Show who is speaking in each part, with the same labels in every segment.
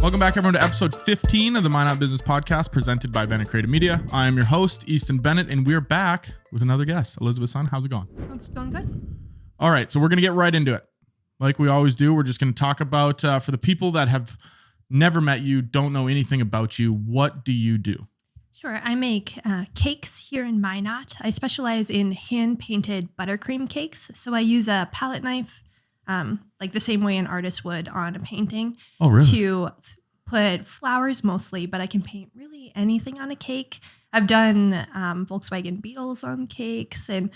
Speaker 1: Welcome back, everyone, to episode 15 of the Minot Business Podcast, presented by Bennett Creative Media. I am your host, Easton Bennett, and we're back with another guest, Elizabeth Sun. How's it going?
Speaker 2: It's going good.
Speaker 1: All right, so we're going to get right into it. Like we always do, we're just going to talk about, for the people that have never met you, don't know anything about you, what do you do?
Speaker 2: Sure. I make cakes here in Minot. I specialize in hand-painted buttercream cakes. So I use a palette knife, like the same way an artist would on a painting.
Speaker 1: Oh, really?
Speaker 2: To put flowers mostly, but I can paint really anything on a cake. I've done Volkswagen Beetles on cakes and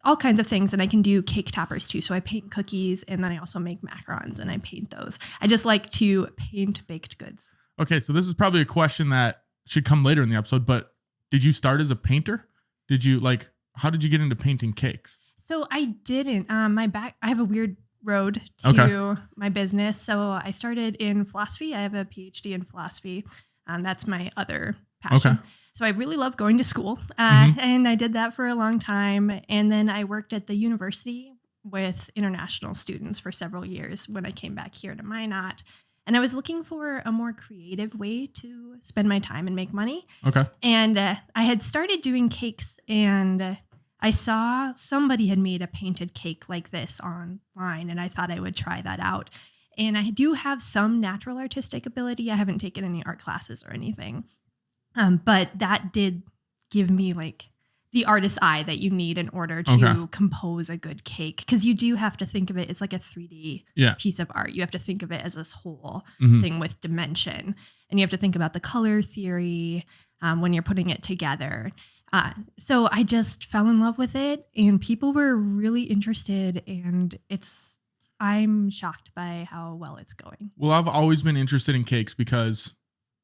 Speaker 2: all kinds of things. And I can do cake toppers too. So I paint cookies and then I also make macarons and I paint those. I just like to paint baked goods.
Speaker 1: Okay, so this is probably a question that should come later in the episode, but did you start as a painter? How did you get into painting cakes?
Speaker 2: So I didn't. I have a weird road to my business. So I started in philosophy. I have a PhD in philosophy. That's my other passion.
Speaker 1: Okay.
Speaker 2: So I really love going to school. And I did that for a long time. And then I worked at the university with international students for several years when I came back here to Minot. And I was looking for a more creative way to spend my time and make money.
Speaker 1: Okay.
Speaker 2: And I had started doing cakes and I saw somebody had made a painted cake like this online and I thought I would try that out. And I do have some natural artistic ability. I haven't taken any art classes or anything. But that did give me like the artist's eye that you need in order to compose a good cake. Because you do have to think of it as like a 3D piece of art. You have to think of it as this whole thing with dimension. And you have to think about the color theory when you're putting it together. So I just fell in love with it and people were really interested and I'm shocked by how well it's going.
Speaker 1: Well, I've always been interested in cakes because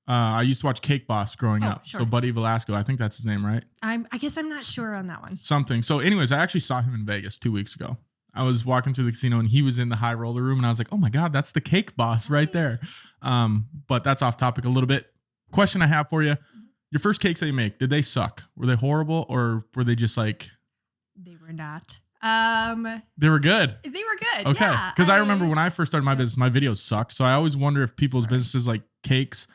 Speaker 1: I used to watch Cake Boss growing up.
Speaker 2: Sure.
Speaker 1: So Buddy Velasco, I think that's his name, right?
Speaker 2: I guess I'm not sure on that one.
Speaker 1: Something. So anyways, I actually saw him in Vegas 2 weeks ago. I was walking through the casino and he was in the high roller room and I was like, oh my God, that's the Cake Boss right there. But that's off topic a little bit. Question I have for you. Your first cakes that you make, did they suck? Were they horrible or were they just like?
Speaker 2: They were not.
Speaker 1: They were good.
Speaker 2: They were good.
Speaker 1: Okay.
Speaker 2: Yeah,
Speaker 1: Because I remember when I first started my business, my videos sucked. So I always wonder if people's businesses like cakes.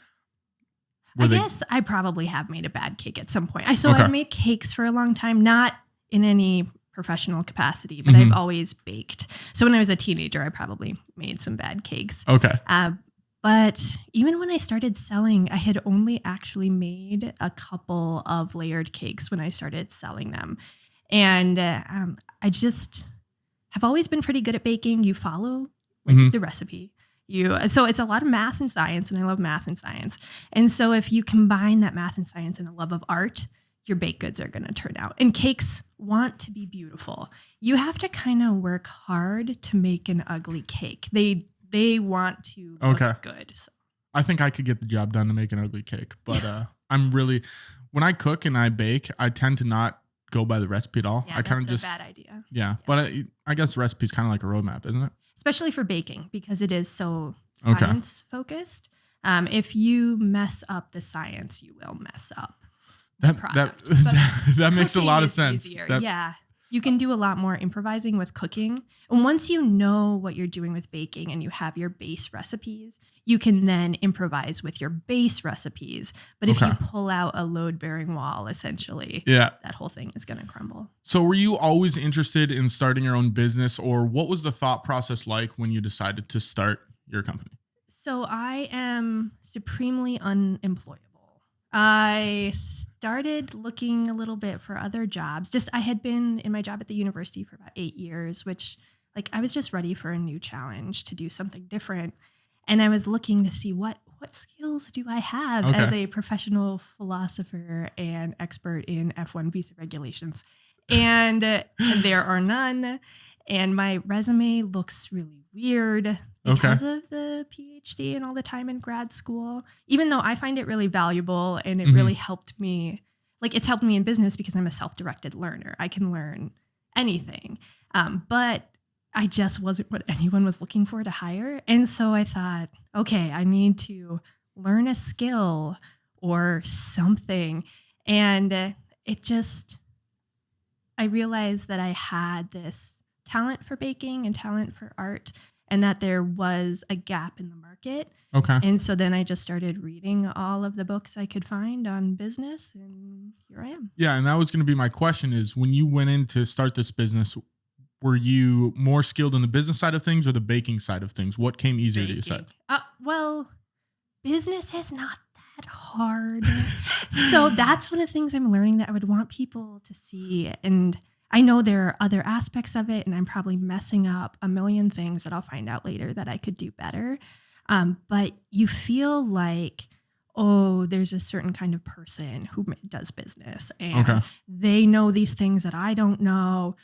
Speaker 2: I guess I probably have made a bad cake at some point. I've made cakes for a long time, not in any professional capacity, but I've always baked. So when I was a teenager, I probably made some bad cakes.
Speaker 1: Okay.
Speaker 2: But even when I started selling, I had only actually made a couple of layered cakes when I started selling them. And I just have always been pretty good at baking. You follow the recipe. So it's a lot of math and science, and I love math and science. And so if you combine that math and science and a love of art, your baked goods are going to turn out. And cakes want to be beautiful. You have to kind of work hard to make an ugly cake. They want to look good. So.
Speaker 1: I think I could get the job done to make an ugly cake, but when I cook and I bake, I tend to not go by the recipe at all.
Speaker 2: Yeah,
Speaker 1: I kind of
Speaker 2: just a bad idea.
Speaker 1: Yeah. But I guess the recipe is kind of like a roadmap, isn't it?
Speaker 2: Especially for baking because it is so science focused. If you mess up the science, you will mess up the product.
Speaker 1: That makes a lot of sense.
Speaker 2: You can do a lot more improvising with cooking. And once you know what you're doing with baking and you have your base recipes, you can then improvise with your base recipes. But if you pull out a load-bearing wall, essentially, that whole thing is going to crumble.
Speaker 1: So were you always interested in starting your own business, or what was the thought process like when you decided to start your company?
Speaker 2: So I am supremely unemployable. I started looking a little bit for other jobs. I had been in my job at the university for about 8 years, which I was just ready for a new challenge to do something different. And I was looking to see what skills do I have as a professional philosopher and expert in F1 visa regulations. And there are none. And my resume looks really weird because of the PhD and all the time in grad school, even though I find it really valuable and it really helped me. It's helped me in business because I'm a self-directed learner. I can learn anything. But I just wasn't what anyone was looking for to hire. And so I thought, okay, I need to learn a skill or something. And I realized that I had this talent for baking and talent for art. and that there was a gap in the market.
Speaker 1: Okay.
Speaker 2: And so then I just started reading all of the books I could find on business, and here I am.
Speaker 1: Yeah. And that was going to be my question is, when you went in to start this business, were you more skilled in the business side of things or the baking side of things? What came easier to you? Side?
Speaker 2: Well, business is not that hard. So that's one of the things I'm learning that I would want people to see. And I know there are other aspects of it, and I'm probably messing up a million things that I'll find out later that I could do better. But you feel like, oh, there's a certain kind of person who does business, and they know these things that I don't know.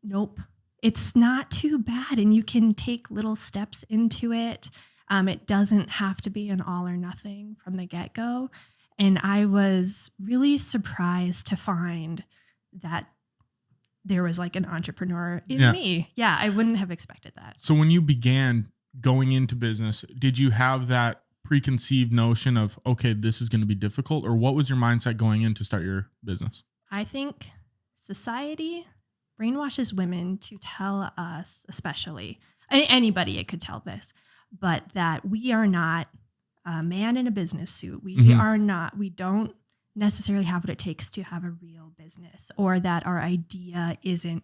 Speaker 2: Nope. It's not too bad, and you can take little steps into it. It doesn't have to be an all or nothing from the get-go. And I was really surprised to find that there was like an entrepreneur in me. Yeah, I wouldn't have expected that.
Speaker 1: So when you began going into business, did you have that preconceived notion of, okay, this is going to be difficult? Or what was your mindset going in to start your business?
Speaker 2: I think society brainwashes women to tell us, especially, anybody it could tell this, but that we are not a man in a business suit. We don't necessarily have what it takes to have a real business, or that our idea isn't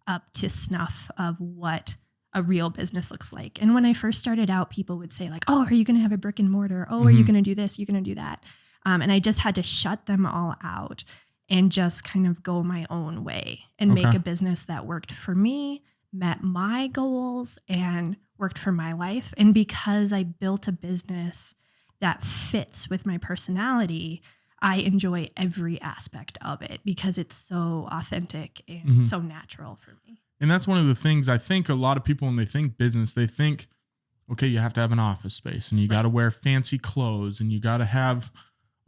Speaker 2: up to snuff of what a real business looks like. And when I first started out, people would say like, oh, are you going to have a brick and mortar? Oh, are you going to do this? You're going to do that. And I just had to shut them all out and just kind of go my own way and make a business that worked for me, met my goals, and worked for my life. And because I built a business that fits with my personality, I enjoy every aspect of it because it's so authentic and so natural for me.
Speaker 1: And that's one of the things I think a lot of people, when they think business, they think, okay, you have to have an office space and you got to wear fancy clothes and you got to have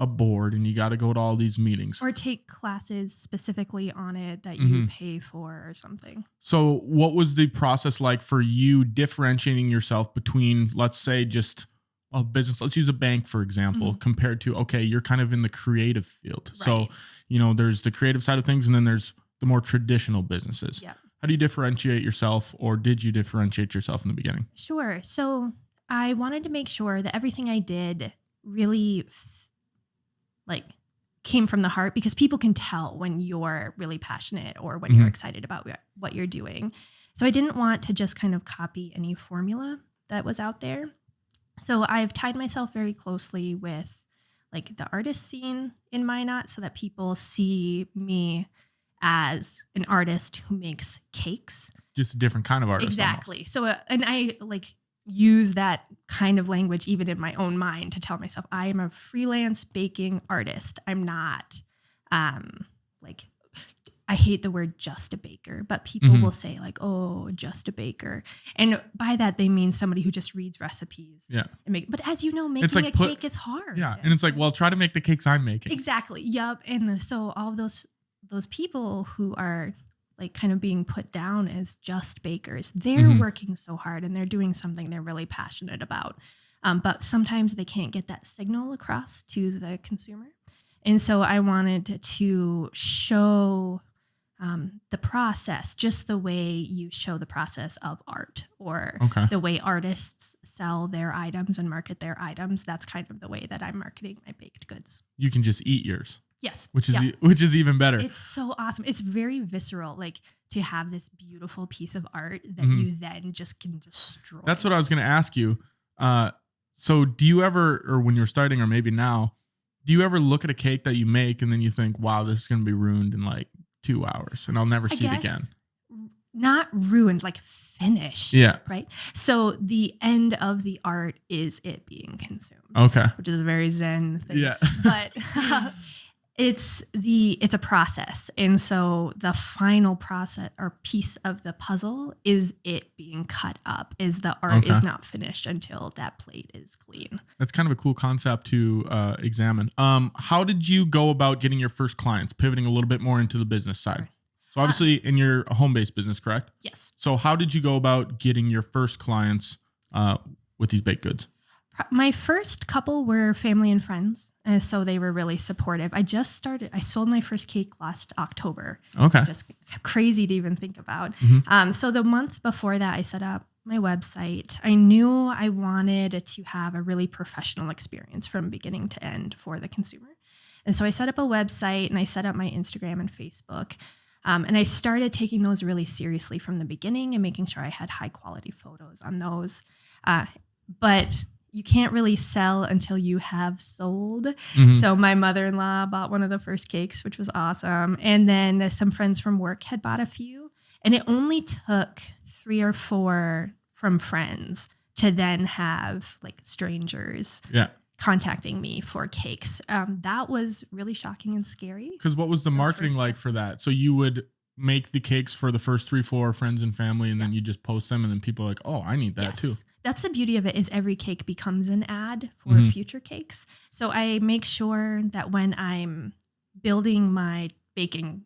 Speaker 1: a board and you got to go to all these meetings.
Speaker 2: Or take classes specifically on it that you pay for or something.
Speaker 1: So what was the process like for you differentiating yourself between, let's say, just a business, let's use a bank, for example, compared to, okay, you're kind of in the creative field. Right. So, there's the creative side of things and then there's the more traditional businesses. Yeah. How do you differentiate yourself, or did you differentiate yourself in the beginning?
Speaker 2: Sure. So I wanted to make sure that everything I did really came from the heart, because people can tell when you're really passionate or when you're excited about what you're doing. So I didn't want to just kind of copy any formula that was out there. So I've tied myself very closely with the artist scene in Minot so that people see me as an artist who makes cakes.
Speaker 1: Just a different kind of artist.
Speaker 2: Exactly. Almost. So, and I use that kind of language even in my own mind to tell myself I am a freelance baking artist. I'm not I hate the word just a baker, but people will say oh, just a baker. And by that, they mean somebody who just reads recipes. Yeah. But as you know, making a cake is hard.
Speaker 1: Yeah. And it's well, try to make the cakes I'm making.
Speaker 2: Exactly. Yep. And so all of those people who are kind of being put down as just bakers, they're working so hard and they're doing something they're really passionate about. But sometimes they can't get that signal across to the consumer. And so I wanted to show the process, just the way you show the process of art, or the way artists sell their items and market their items. That's kind of the way that I'm marketing my baked goods.
Speaker 1: You can just eat yours.
Speaker 2: Yes.
Speaker 1: Which is even better.
Speaker 2: It's so awesome. It's very visceral, to have this beautiful piece of art that you then just can destroy.
Speaker 1: That's what I was going to ask you. So do you ever, or when you're starting, or maybe now, do you ever look at a cake that you make and then you think, wow, this is going to be ruined in 2 hours and I'll never see it again?
Speaker 2: Not ruined, finished. Yeah. Right. So the end of the art is it being consumed. Okay. Which is a very Zen thing. Yeah. But it's a process. And so the final process or piece of the puzzle is it being cut up, is the art is not finished until that plate is clean. That's
Speaker 1: kind of a cool concept to examine. How did you go about getting your first clients, pivoting a little bit more into the business side? So obviously in your home-based business, correct?
Speaker 2: Yes.
Speaker 1: So how did you go about getting your first clients with these baked goods?
Speaker 2: My first couple were family and friends, and so they were really supportive. I sold my first cake last October. Okay. Just crazy to even think about. So the month before that, I set up my website, I knew I wanted to have a really professional experience from beginning to end for the consumer. And so I set up a website and I set up my Instagram and Facebook. And I started taking those really seriously from the beginning and making sure I had high quality photos on those. But you can't really sell until you have sold.
Speaker 1: Mm-hmm.
Speaker 2: So my mother-in-law bought one of the first cakes, which was awesome. And then some friends from work had bought a few. And it only took 3 or 4 from friends to then have like strangers contacting me for cakes. That was really shocking and scary.
Speaker 1: Because what was the marketing like for that? So you would make the cakes for the first 3, 4 friends and family, and then you just post them, and then people are like, oh, I need that too.
Speaker 2: That's the beauty of it, is every cake becomes an ad for future cakes. So I make sure that when I'm building my baking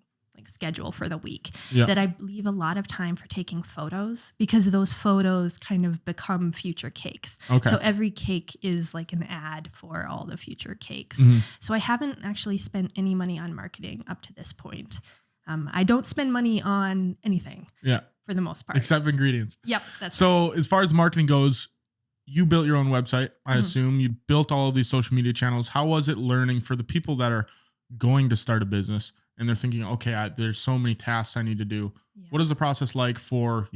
Speaker 2: schedule for the week, that I leave a lot of time for taking photos, because those photos kind of become future cakes. Okay. So every cake is like an ad for all the future cakes. So I haven't actually spent any money on marketing up to this point. I don't spend money on anything. For the most part.
Speaker 1: Except for ingredients.
Speaker 2: Yep.
Speaker 1: So as far as marketing goes, you built your own website, I assume. You built all of these social media channels. How was it learning for the people that are going to start a business and they're thinking, okay, there's so many tasks I need to do. What is the process like for,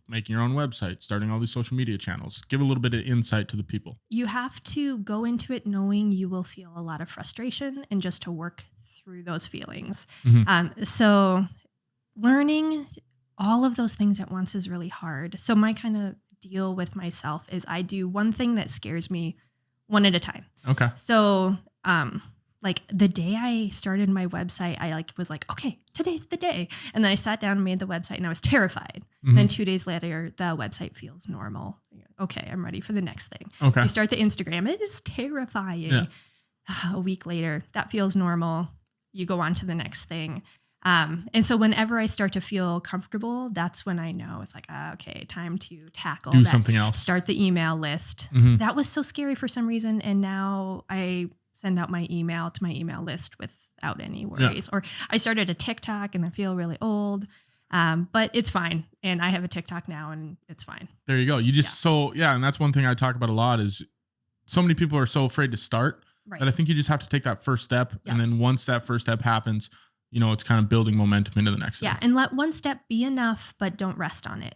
Speaker 1: making your own website, starting all these social media channels? Give a little bit of insight to the people.
Speaker 2: You have to go into it knowing you will feel a lot of frustration, and just to work through those feelings. So learning all of those things at once is really hard. So my kind of deal with myself is I do one thing that scares me one at a time. Okay. So, like the day I started my website, I was like, okay, today's the day. And then I sat down and made the website, and I was terrified. And then 2 days later, the website feels normal. Okay, I'm ready for the next thing. Okay. You start the Instagram. It is terrifying. Yeah. A week later, that feels normal. You go on to the next thing. And so whenever I start to feel comfortable, that's when I know it's like, okay, time to tackle
Speaker 1: do something else.
Speaker 2: Start the email list. That was so scary for some reason. And now I send out my email to my email list without any worries. Or I started a TikTok and I feel really old, but it's fine. And I have a TikTok now and it's fine.
Speaker 1: There you go. You just, and that's one thing I talk about a lot is so many people are so afraid to start that I think you just have to take that first step. And then once that first step happens, it's kind of building momentum into the next thing.
Speaker 2: And let one step be enough, but don't rest on it.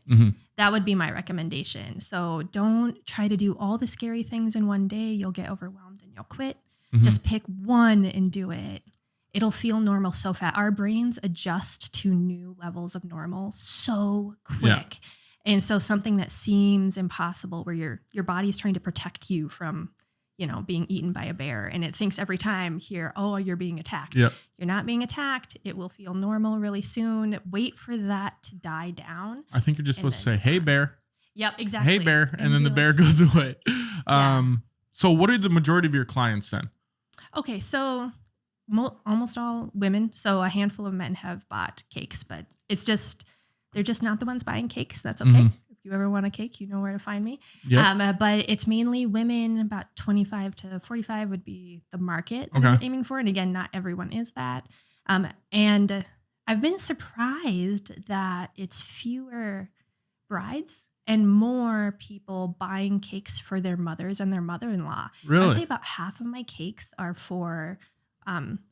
Speaker 2: That would be my recommendation. So don't try to do all the scary things in one day. You'll get overwhelmed and you'll quit. Just pick one and do it. It'll feel normal so fast. Our brains adjust to new levels of normal so quick. And so something that seems impossible, where your body's trying to protect you from being eaten by a bear, and it thinks every time you're being attacked. You're not being attacked. It will feel normal really soon. Wait for that to die down.
Speaker 1: I think you're just supposed to say, hey, bear.
Speaker 2: Yep, exactly.
Speaker 1: Hey, bear. And then the bear goes away. So what are the majority of your clients then?
Speaker 2: Okay, so almost all women. So a handful of men have bought cakes, but they're just not the ones buying cakes. That's okay. If you ever want a cake, you know where to find me. But it's mainly women. About 25 to 45 would be the market I'm aiming for. And again, not everyone is that. And I've been surprised that it's fewer brides and more people buying cakes for their mothers and their mother-in-law.
Speaker 1: Really?
Speaker 2: I'd say about half of my cakes are for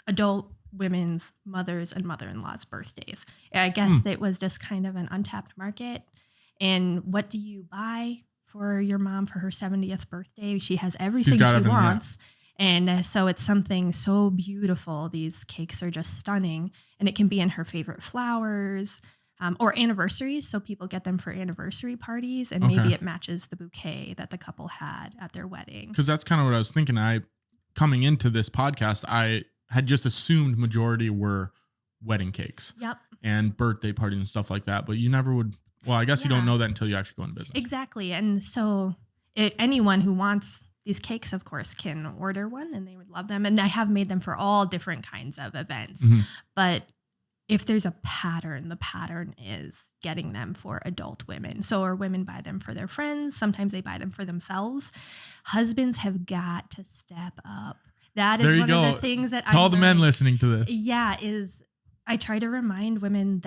Speaker 2: adult women's mothers and mother-in-law's birthdays. I guess it was just kind of an untapped market. And what do you buy for your mom for her 70th birthday? She has everything she wants. And so it's something so beautiful. These cakes are just stunning. And it can be in her favorite flowers. Or anniversaries. So people get them for anniversary parties, and maybe it matches the bouquet that the couple had at their wedding.
Speaker 1: Because that's kind of what I was thinking. Coming into this podcast, I had just assumed majority were wedding cakes. And birthday parties and stuff like that. But you never would. Well, I guess you don't know that until you actually go into business.
Speaker 2: Exactly. And so anyone who wants these cakes, of course, can order one, and they would love them. And I have made them for all different kinds of events. But if there's a pattern, the pattern is getting them for adult women. So, or women buy them for their friends. Sometimes they buy them for themselves. Husbands have got to step up. That is one of the things that
Speaker 1: all the men listening to this.
Speaker 2: Is I try to remind women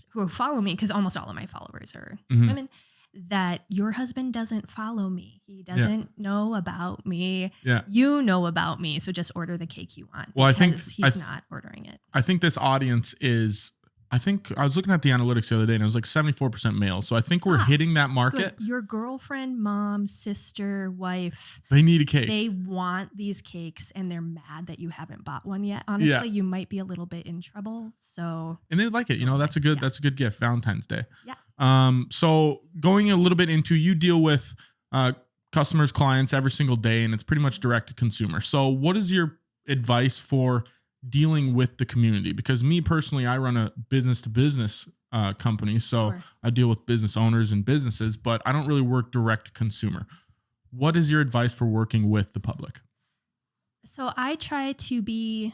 Speaker 2: who follow me, because almost all of my followers are women, that your husband doesn't follow me. He doesn't know about me.
Speaker 1: Yeah.
Speaker 2: You know about me. So just order the cake you want.
Speaker 1: Well, I think
Speaker 2: he's not ordering it.
Speaker 1: I think this audience is, I think I was looking at the analytics the other day and it was like 74% male. So I think we're hitting that market.
Speaker 2: Good. Your girlfriend, mom, sister, wife,
Speaker 1: they need a cake.
Speaker 2: They want these cakes and they're mad that you haven't bought one yet. Honestly, you might be a little bit in trouble. So,
Speaker 1: and they like it. You know, that's a good gift. Valentine's Day.
Speaker 2: Yeah.
Speaker 1: So going a little bit into, you deal with customers, clients every single day, and it's pretty much direct to consumer. So what is your advice for dealing with the community? Because me personally, I run a business to business company. So
Speaker 2: Sure.
Speaker 1: I deal with business owners and businesses, but I don't really work direct to consumer. What is your advice for working with the public?
Speaker 2: So I try to be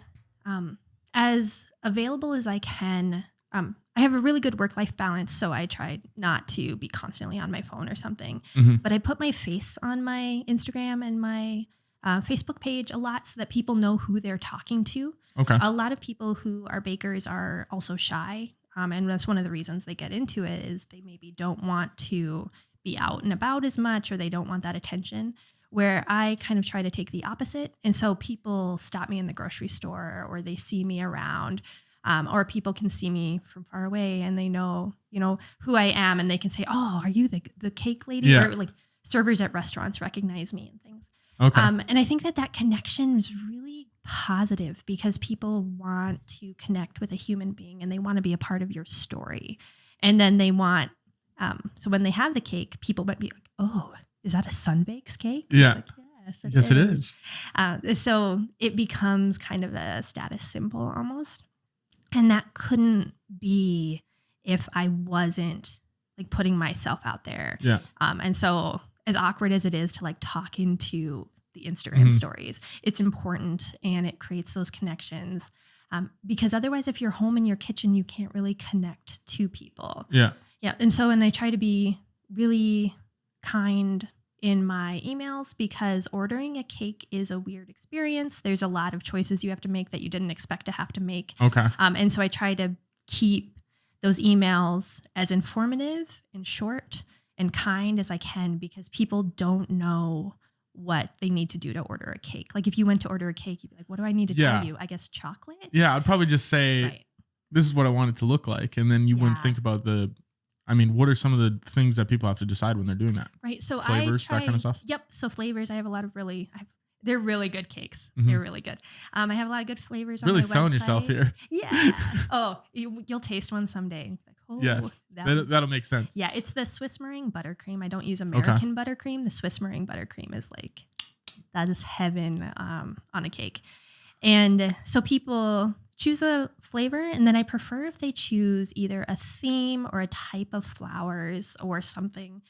Speaker 2: as available as I can. I have a really good work-life balance, so I try not to be constantly on my phone or something.
Speaker 1: Mm-hmm.
Speaker 2: But I put my face on my Instagram and my Facebook page a lot so that people know who they're talking to.
Speaker 1: Okay.
Speaker 2: A lot of people who are bakers are also shy. And that's one of the reasons they get into it is they maybe don't want to be out and about as much, or they don't want that attention, where I kind of try to take the opposite. And so people stop me in the grocery store, or they see me around, or people can see me from far away and they know, who I am, and they can say, "Oh, are you the cake lady?"
Speaker 1: Yeah.
Speaker 2: Or like servers at restaurants recognize me and things.
Speaker 1: Okay.
Speaker 2: And I think that connection is really positive because people want to connect with a human being and they want to be a part of your story. And then they want, so when they have the cake, people might be like, "Oh, is that a Sundbakes cake?"
Speaker 1: Yeah.
Speaker 2: Like,
Speaker 1: Yes, it is.
Speaker 2: So it becomes kind of a status symbol almost. And that couldn't be if I wasn't like putting myself out there.
Speaker 1: Yeah.
Speaker 2: And so as awkward as it is to like talk into the Instagram stories, it's important and it creates those connections. Because otherwise, if you're home in your kitchen, you can't really connect to people.
Speaker 1: Yeah.
Speaker 2: Yeah. And I try to be really kind in my emails because ordering a cake is a weird experience. There's a lot of choices you have to make that you didn't expect to have to make.
Speaker 1: Okay.
Speaker 2: And so I try to keep those emails as informative and short and kind as I can because people don't know what they need to do to order a cake. Like if you went to order a cake, you'd be like, "What do I need to tell you? I guess chocolate?"
Speaker 1: Yeah, I'd probably just say,
Speaker 2: Right.
Speaker 1: This is what I want it to look like. And then you wouldn't think about what are some of the things that people have to decide when they're doing that?
Speaker 2: Right. So
Speaker 1: flavors, that kind of stuff?
Speaker 2: Yep. So flavors, I have a lot of they're really good cakes.
Speaker 1: Mm-hmm.
Speaker 2: They're really good. I have a lot of good flavors
Speaker 1: Really
Speaker 2: on my
Speaker 1: selling
Speaker 2: website.
Speaker 1: yourself here.
Speaker 2: Yeah. Oh, you'll taste one someday. Like, oh,
Speaker 1: Yes. That'll make sense.
Speaker 2: Yeah. It's the Swiss meringue buttercream. I don't use American buttercream. The Swiss meringue buttercream is like, that is heaven on a cake. And so people choose a flavor, and then I prefer if they choose either a theme or a type of flowers or something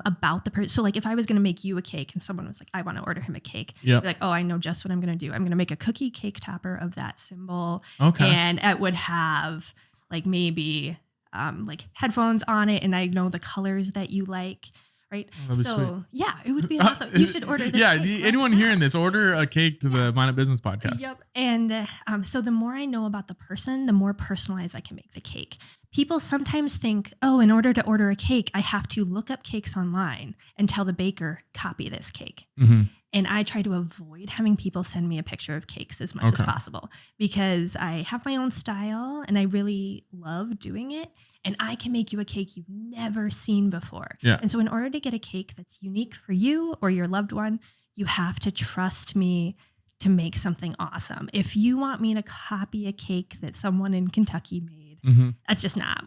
Speaker 2: about the person. So like if I was going to make you a cake and someone was like, "I want to order him a cake,"
Speaker 1: Yeah.
Speaker 2: like, "Oh, I know just what I'm going to do. I'm going to make a cookie cake topper of that symbol."
Speaker 1: Okay.
Speaker 2: And it would have like maybe like headphones on it, and I know the colors that you like. Right.
Speaker 1: Oh,
Speaker 2: so
Speaker 1: sweet.
Speaker 2: yeah, it would be awesome. You should order this.
Speaker 1: Yeah.
Speaker 2: cake.
Speaker 1: Anyone hearing this, order a cake to the Minot Business Podcast.
Speaker 2: Yep. And so the more I know about the person, the more personalized I can make the cake. People sometimes think, "Oh, in order to order a cake, I have to look up cakes online and tell the baker, copy this cake."
Speaker 1: Mm-hmm.
Speaker 2: And I try to avoid having people send me a picture of cakes as much as possible because I have my own style and I really love doing it. And I can make you a cake you've never seen before.
Speaker 1: Yeah.
Speaker 2: And so in order to get a cake that's unique for you or your loved one, you have to trust me to make something awesome. If you want me to copy a cake that someone in Kentucky made, that's just not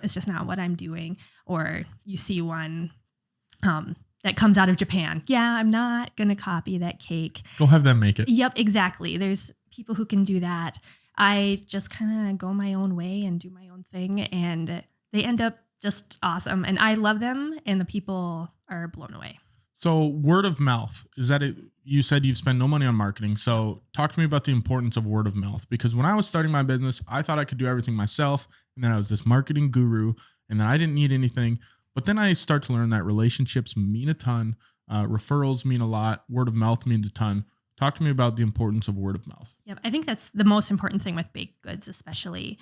Speaker 2: it's just not what I'm doing. Or you see one that comes out of Japan. Yeah, I'm not going to copy that cake.
Speaker 1: Go have them make it.
Speaker 2: Yep, exactly. There's people who can do that. I just kind of go my own way and do my own thing, and they end up just awesome. And I love them, and the people are blown away.
Speaker 1: So word of mouth, is that it? You said you've spent no money on marketing. So talk to me about the importance of word of mouth, because when I was starting my business, I thought I could do everything myself. And then I was this marketing guru, and then I didn't need anything. But then I start to learn that relationships mean a ton. Referrals mean a lot. Word of mouth means a ton. Talk to me about the importance of word of mouth.
Speaker 2: Yep. I think that's the most important thing with baked goods, especially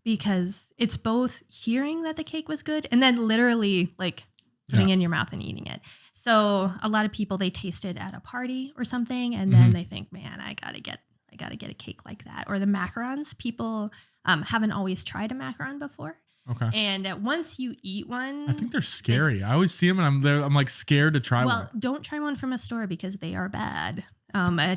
Speaker 2: because it's both hearing that the cake was good and then literally like putting it in your mouth and eating it. So a lot of people, they taste it at a party or something, and then they think, man, I gotta get a cake like that. Or the macarons, people haven't always tried a macaron before.
Speaker 1: Okay.
Speaker 2: And once you eat one,
Speaker 1: I think they're scary. I always see them and I'm like scared to try one.
Speaker 2: Well, don't try one from a store because they are bad.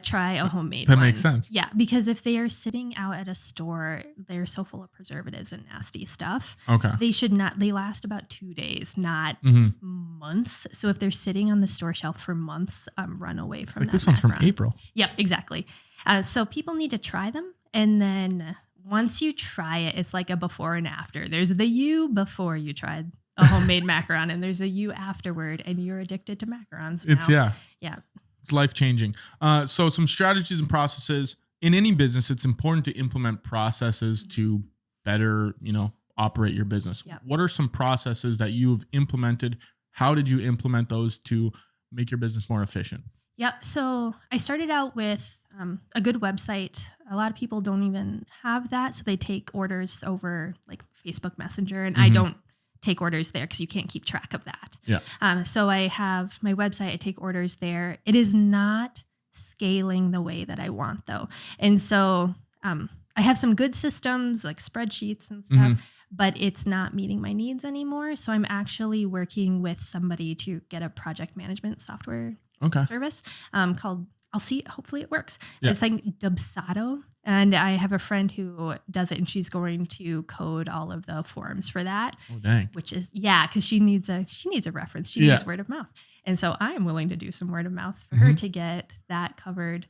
Speaker 2: Try a homemade
Speaker 1: That
Speaker 2: one.
Speaker 1: makes sense.
Speaker 2: Yeah, because if they are sitting out at a store, they're so full of preservatives and nasty stuff.
Speaker 1: Okay.
Speaker 2: They last about 2 days, not months. So if they're sitting on the store shelf for months, run away from that.
Speaker 1: This one's from
Speaker 2: macaron.
Speaker 1: April.
Speaker 2: Yep, exactly. So people need to try them. And then once you try it, it's like a before and after. There's the you before you tried a homemade macaron, and there's a you afterward, and you're addicted to macarons now. Yeah.
Speaker 1: It's life-changing. So some strategies and processes in any business, it's important to implement processes to better, operate your business.
Speaker 2: Yep.
Speaker 1: What are some processes that you have implemented? How did you implement those to make your business more efficient?
Speaker 2: Yep. So I started out with a good website. A lot of people don't even have that. So they take orders over like Facebook Messenger, and I don't take orders there because you can't keep track of that.
Speaker 1: Yeah.
Speaker 2: So I have my website. I take orders there. It is not scaling the way that I want, though. And so I have some good systems like spreadsheets and stuff, but it's not meeting my needs anymore. So I'm actually working with somebody to get a project management software service called, I'll see, hopefully it works. Yeah. It's like Dubsado. And I have a friend who does it, and she's going to code all of the forms for that.
Speaker 1: Oh, dang.
Speaker 2: Which is, because she needs a reference. She needs word of mouth. And so I'm willing to do some word of mouth for her to get that covered.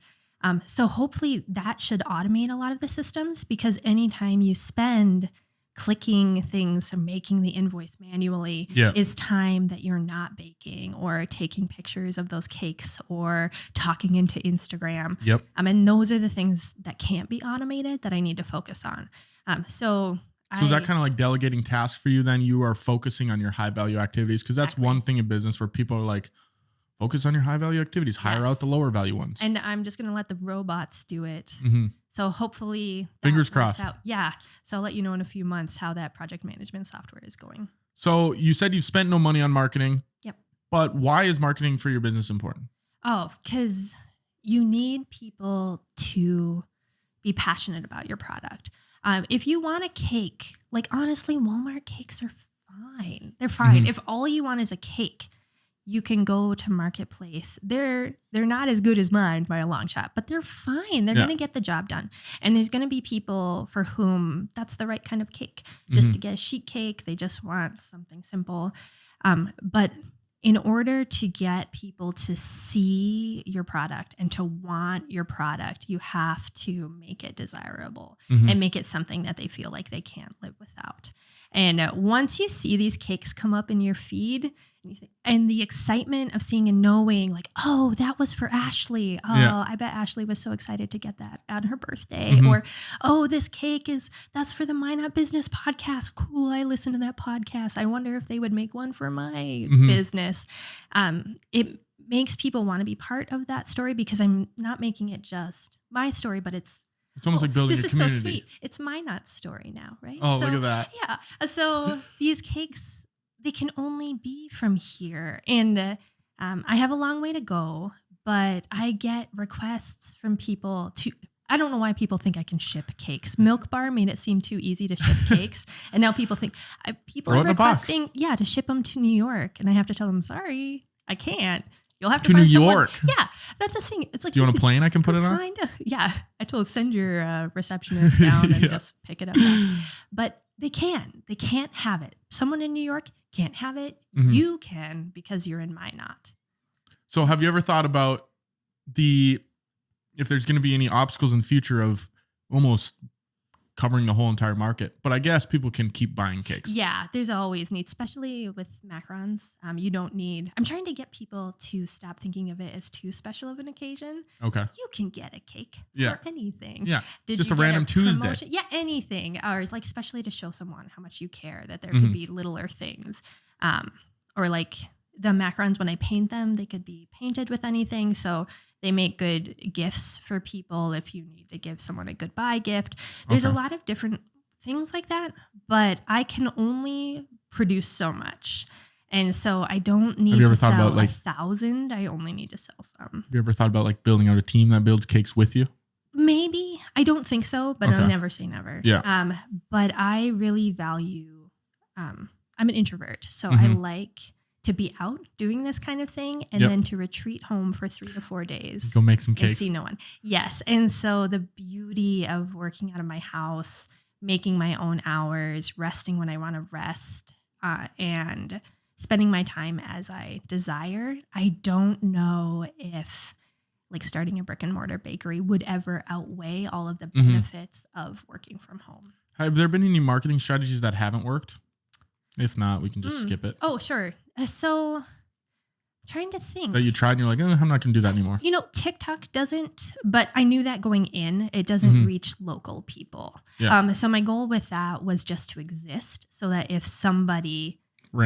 Speaker 2: So hopefully that should automate a lot of the systems, because anytime you spend clicking things or making the invoice manually is time that you're not baking or taking pictures of those cakes or talking into Instagram.
Speaker 1: Yep.
Speaker 2: And those are the things that can't be automated that I need to focus on. So
Speaker 1: is that kind of like delegating tasks for you then? You are focusing on your high value activities, because that's one thing in business where people are like, focus on your high value activities, hire out the lower value ones.
Speaker 2: And I'm just going to let the robots do it. So hopefully
Speaker 1: fingers crossed.
Speaker 2: Out. Yeah. So I'll let you know in a few months how that project management software is going.
Speaker 1: So you said you've spent no money on marketing.
Speaker 2: Yep.
Speaker 1: But why is marketing for your business important?
Speaker 2: Oh, because you need people to be passionate about your product. If you want a cake, like honestly, Walmart cakes are fine. They're fine. If all you want is a cake, you can go to Marketplace. They're not as good as mine by a long shot, but they're fine. They're going to get the job done. And there's going to be people for whom that's the right kind of cake. Just to get a sheet cake, they just want something simple. But in order to get people to see your product and to want your product, you have to make it desirable and make it something that they feel like they can't live without. And once you see these cakes come up in your feed, and the excitement of seeing and knowing like, oh, that was for Ashley. Oh, I bet Ashley was so excited to get that on her birthday. Or, oh, this cake that's for the Minot Business Podcast. Cool. I listened to that podcast. I wonder if they would make one for my business. It makes people want to be part of that story, because I'm not making it just my story, but it's
Speaker 1: almost like building a community.
Speaker 2: This is so sweet. It's Minot's story now, right?
Speaker 1: Oh, look at that.
Speaker 2: Yeah. So these cakes, they can only be from here. And I have a long way to go, but I get requests from people I don't know why people think I can ship cakes. Milk Bar made it seem too easy to ship cakes. And now people think, people are requesting, to ship them to New York. And I have to tell them, sorry, I can't. You'll have to
Speaker 1: New
Speaker 2: find
Speaker 1: York.
Speaker 2: Someone. Yeah, that's the thing. It's like,
Speaker 1: do you want a plane I can put it on?
Speaker 2: I told send your receptionist down and just pick it up. But they can't have it. Someone in New York can't have it. You can, because you're in Minot.
Speaker 1: So have you ever thought about if there's going to be any obstacles in the future of almost covering the whole entire market? But I guess people can keep buying cakes. Yeah,
Speaker 2: there's always need, especially with macarons. You don't need. I'm trying to get people to stop thinking of it as too special of an occasion.
Speaker 1: Okay.
Speaker 2: You can get a cake for anything.
Speaker 1: Yeah. Just a random Tuesday.
Speaker 2: Yeah, anything. Or like especially to show someone how much you care, that there could be littler things. Or like the macarons, when I paint them, they could be painted with anything. So they make good gifts for people if you need to give someone a goodbye gift. There's a lot of different things like that, but I can only produce so much. And so I don't need to sell 1,000. I only need to sell some.
Speaker 1: Have you ever thought about like building out a team that builds cakes with you?
Speaker 2: Maybe. I don't think so, but I'll never say never.
Speaker 1: Yeah.
Speaker 2: But I really value, I'm an introvert. So I like to be out doing this kind of thing and then to retreat home for 3 to 4 days.
Speaker 1: Go make some cakes.
Speaker 2: And see no one. Yes. And so the beauty of working out of my house, making my own hours, resting when I want to rest, and spending my time as I desire. I don't know if like starting a brick and mortar bakery would ever outweigh all of the benefits of working from home.
Speaker 1: Have there been any marketing strategies that haven't worked? If not, we can just skip it.
Speaker 2: Oh, sure. So I'm trying to think.
Speaker 1: That you tried and you're like, I'm not going to do that anymore.
Speaker 2: TikTok doesn't, but I knew that going in, it doesn't reach local people.
Speaker 1: Yeah.
Speaker 2: So my goal with that was just to exist so that if somebody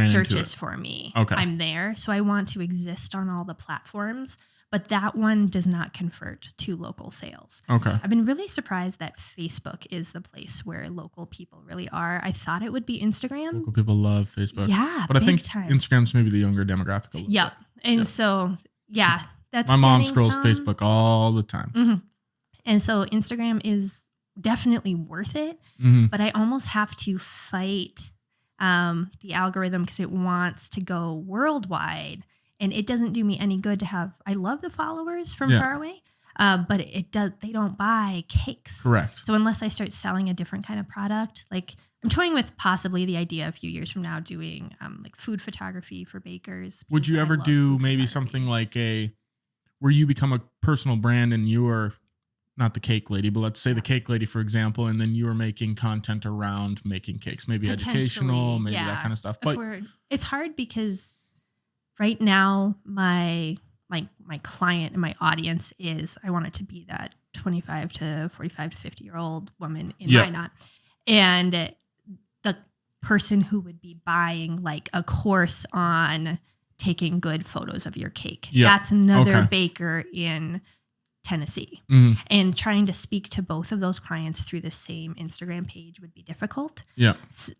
Speaker 2: searches for me, I'm there. So I want to exist on all the platforms. But that one does not convert to local sales.
Speaker 1: Okay.
Speaker 2: I've been really surprised that Facebook is the place where local people really are. I thought it would be Instagram.
Speaker 1: Local people love Facebook.
Speaker 2: Yeah,
Speaker 1: but I think
Speaker 2: time.
Speaker 1: Instagram's maybe the younger demographic a little bit.
Speaker 2: And so, that's
Speaker 1: my mom scrolls Facebook all the time.
Speaker 2: And so Instagram is definitely worth it, but I almost have to fight the algorithm because it wants to go worldwide. And it doesn't do me any good to have, I love the followers from far away, but they don't buy cakes.
Speaker 1: Correct.
Speaker 2: So unless I start selling a different kind of product, like I'm toying with possibly the idea a few years from now doing like food photography for bakers.
Speaker 1: Would you ever do maybe something like where you become a personal brand and you are not the cake lady, but let's say the cake lady, for example, and then you are making content around making cakes, maybe educational, maybe that kind of stuff. But
Speaker 2: it's hard because right now, my client and my audience is, I want it to be that 25 to 45 to 50-year-old woman in Minot. And the person who would be buying like a course on taking good photos of your cake. That's another baker in Tennessee. And trying to speak to both of those clients through the same Instagram page would be difficult.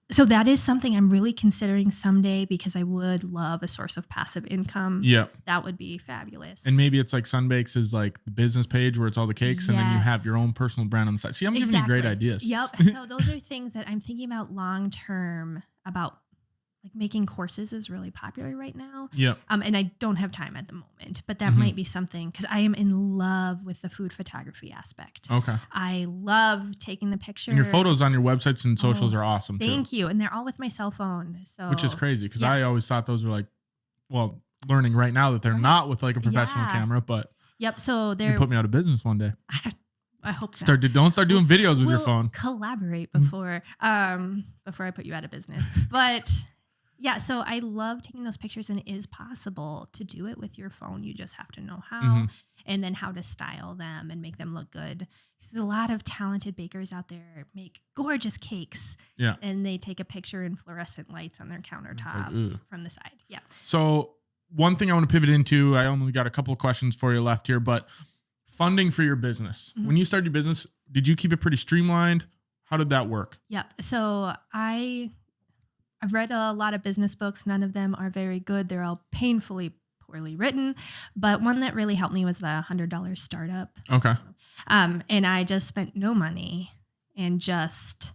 Speaker 2: So that is something I'm really considering someday because I would love a source of passive income. That would be fabulous.
Speaker 1: And maybe it's like Sundbakes is like the business page where it's all the cakes and then you have your own personal brand on the side. See, I'm giving you great ideas.
Speaker 2: So those are things that I'm thinking about long term about. Like making courses is really popular right now. And I don't have time at the moment, but that might be something because I am in love with the food photography aspect. I love taking the pictures.
Speaker 1: And your photos on your websites and socials are awesome too.
Speaker 2: Thank you. And they're all with my cell phone. So
Speaker 1: which is crazy because I always thought those were like, well, learning right now that they're not with like a professional camera, but
Speaker 2: so they're
Speaker 1: you put me out of business one day.
Speaker 2: I hope so.
Speaker 1: Don't start doing videos with your phone.
Speaker 2: Collaborate before I put you out of business. But so I love taking those pictures, and it is possible to do it with your phone. You just have to know how and then how to style them and make them look good. There's a lot of talented bakers out there make gorgeous cakes. And they take a picture in fluorescent lights on their countertop from the side.
Speaker 1: So one thing I want to pivot into, I only got a couple of questions for you left here, but funding for your business. When you started your business, did you keep it pretty streamlined? How did that work?
Speaker 2: So I've read a lot of business books. None of them are very good. They're all painfully poorly written. But one that really helped me was the $100 startup. And I just spent no money and just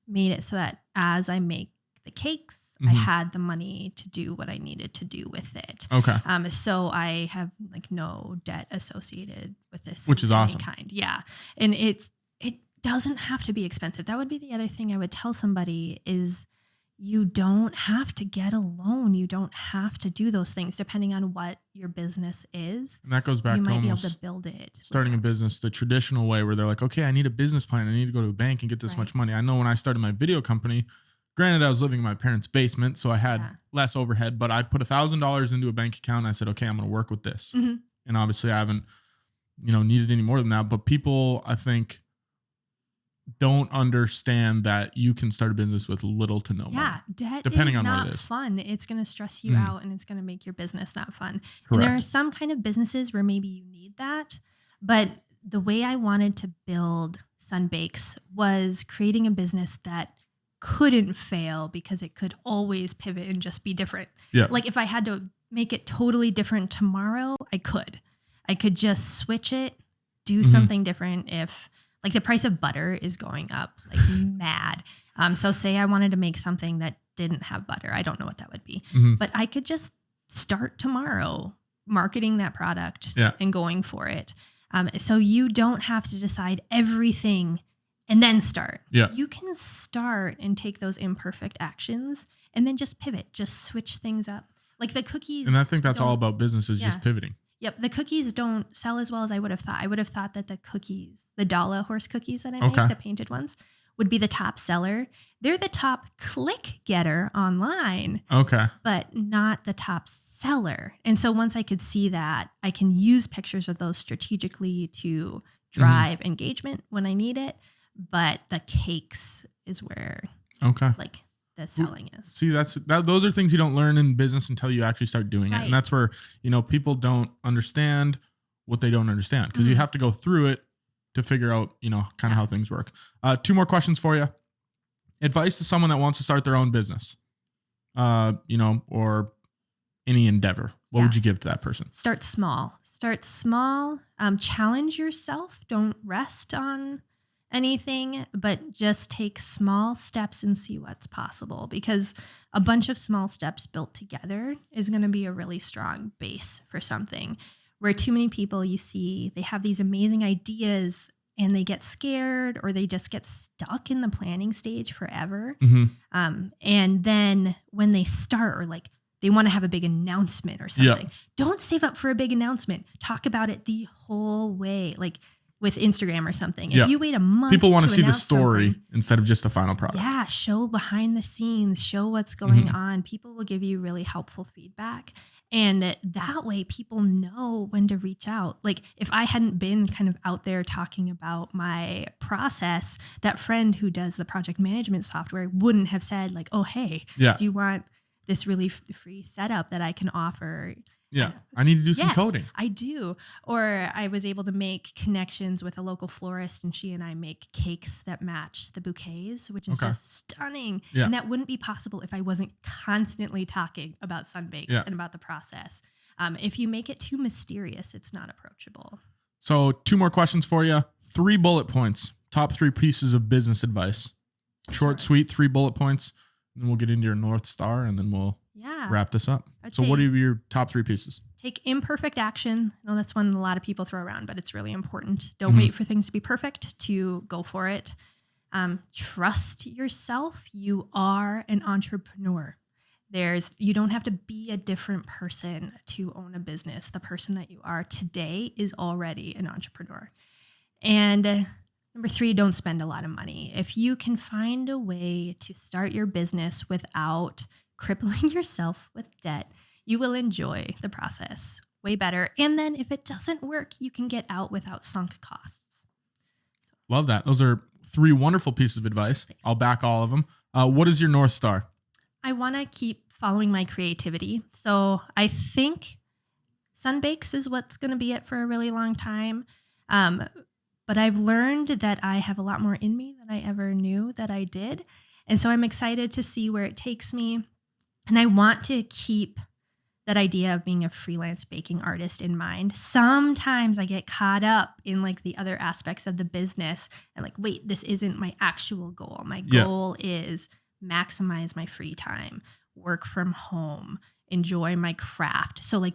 Speaker 2: made it so that as I make the cakes, I had the money to do what I needed to do with it. So I have like no debt associated with this,
Speaker 1: which is awesome.
Speaker 2: And it doesn't have to be expensive. That would be the other thing I would tell somebody is you don't have to get a loan. You don't have to do those things depending on what your business is.
Speaker 1: And that goes back to
Speaker 2: you might be able to build it.
Speaker 1: Starting a business the traditional way where they're like, okay, I need a business plan. I need to go to a bank and get this much money. I know when I started my video company, granted I was living in my parents' basement, so I had less overhead, but I put $1,000 into a bank account and I said, okay, I'm going to work with this. And obviously I haven't, needed any more than that. But people, I think, don't understand that you can start a business with little to no money.
Speaker 2: Debt
Speaker 1: depending
Speaker 2: is
Speaker 1: on
Speaker 2: not
Speaker 1: what it is.
Speaker 2: Fun. It's going to stress you out and it's going to make your business not fun.
Speaker 1: Correct.
Speaker 2: And there are some kind of businesses where maybe you need that. But the way I wanted to build Sundbakes was creating a business that couldn't fail because it could always pivot and just be different.
Speaker 1: Yeah.
Speaker 2: Like if I had to make it totally different tomorrow, I could just switch it, do something different. If like the price of butter is going up like mad. So say I wanted to make something that didn't have butter. I don't know what that would be, but I could just start tomorrow marketing that product and going for it. So you don't have to decide everything and then start.
Speaker 1: Yeah.
Speaker 2: You can start and take those imperfect actions and then just pivot, just switch things up. Like the cookies.
Speaker 1: And I think that's all about business is just pivoting.
Speaker 2: Yep. The cookies don't sell as well as I would have thought. I would have thought that the cookies, the Dala horse cookies that I make, the painted ones, would be the top seller. They're the top click getter online.
Speaker 1: Okay.
Speaker 2: But not the top seller. And so once I could see that, I can use pictures of those strategically to drive engagement when I need it. But the cakes is where like the selling is.
Speaker 1: See, those are things you don't learn in business until you actually start doing it. And that's where, people don't understand what they don't understand because you have to go through it to figure out, kind of how things work. 2 more questions for you. Advice to someone that wants to start their own business, or any endeavor. What would you give to that person?
Speaker 2: Start small. Challenge yourself. Don't rest on anything, but just take small steps and see what's possible, because a bunch of small steps built together is going to be a really strong base for something. Where too many people you see, they have these amazing ideas and they get scared or they just get stuck in the planning stage forever. And then when they start, or like they want to have a big announcement or something, don't save up for a big announcement. Talk about it the whole way. Like with Instagram or something. If you wait a month,
Speaker 1: people want to see the story instead of just the final product.
Speaker 2: Yeah, show behind the scenes, show what's going on. People will give you really helpful feedback. And that way people know when to reach out. Like if I hadn't been kind of out there talking about my process, that friend who does the project management software wouldn't have said like, oh, hey, do you want this really free setup that I can offer?
Speaker 1: Yeah, I need to do some coding.
Speaker 2: I do. Or I was able to make connections with a local florist, and she and I make cakes that match the bouquets, which is just stunning. Yeah. And that wouldn't be possible if I wasn't constantly talking about Sundbakes and about the process. If you make it too mysterious, it's not approachable.
Speaker 1: So 2 more questions for you. 3 bullet points. Top 3 pieces of business advice. Short, sweet, 3 bullet points. And then we'll get into your North Star, and then we'll wrap this up. So what are your top 3 pieces?
Speaker 2: Take imperfect action. I know that's one a lot of people throw around, but it's really important. Don't wait for things to be perfect to go for it. Trust yourself. You are an entrepreneur. You don't have to be a different person to own a business. The person that you are today is already an entrepreneur. And number 3, don't spend a lot of money. If you can find a way to start your business without crippling yourself with debt, you will enjoy the process way better. And then if it doesn't work, you can get out without sunk costs.
Speaker 1: Love that. Those are 3 wonderful pieces of advice. I'll back all of them. What is your North Star?
Speaker 2: I want to keep following my creativity. So I think Sundbakes is what's going to be it for a really long time. But I've learned that I have a lot more in me than I ever knew that I did. And so I'm excited to see where it takes me. And I want to keep that idea of being a freelance baking artist in mind. Sometimes I get caught up in like the other aspects of the business and like, wait, this isn't my actual goal. My goal is maximize my free time, work from home, enjoy my craft. So like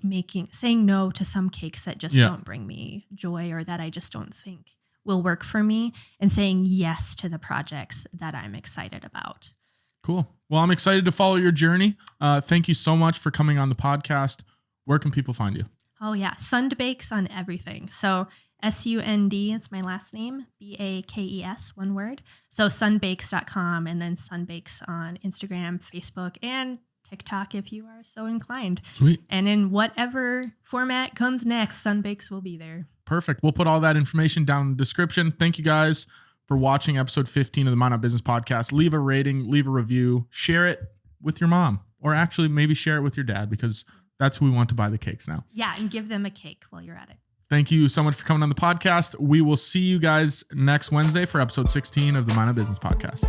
Speaker 2: saying no to some cakes that just don't bring me joy or that I just don't think will work for me, and saying yes to the projects that I'm excited about.
Speaker 1: Cool. Well, I'm excited to follow your journey. Thank you so much for coming on the podcast. Where can people find you?
Speaker 2: Oh yeah. Sundbakes on everything. So SUND is my last name, BAKES, one word. So sundbakes.com, and then Sundbakes on Instagram, Facebook, and TikTok if you are so inclined.
Speaker 1: Sweet.
Speaker 2: And in whatever format comes next, Sundbakes will be there.
Speaker 1: Perfect. We'll put all that information down in the description. Thank you guys for watching episode 15 of the Minot Business Podcast. Leave a rating, leave a review, share it with your mom, or actually maybe share it with your dad, because that's who we want to buy the cakes now.
Speaker 2: Yeah, and give them a cake while you're at it.
Speaker 1: Thank you so much for coming on the podcast. We will see you guys next Wednesday for episode 16 of the Minot Business Podcast.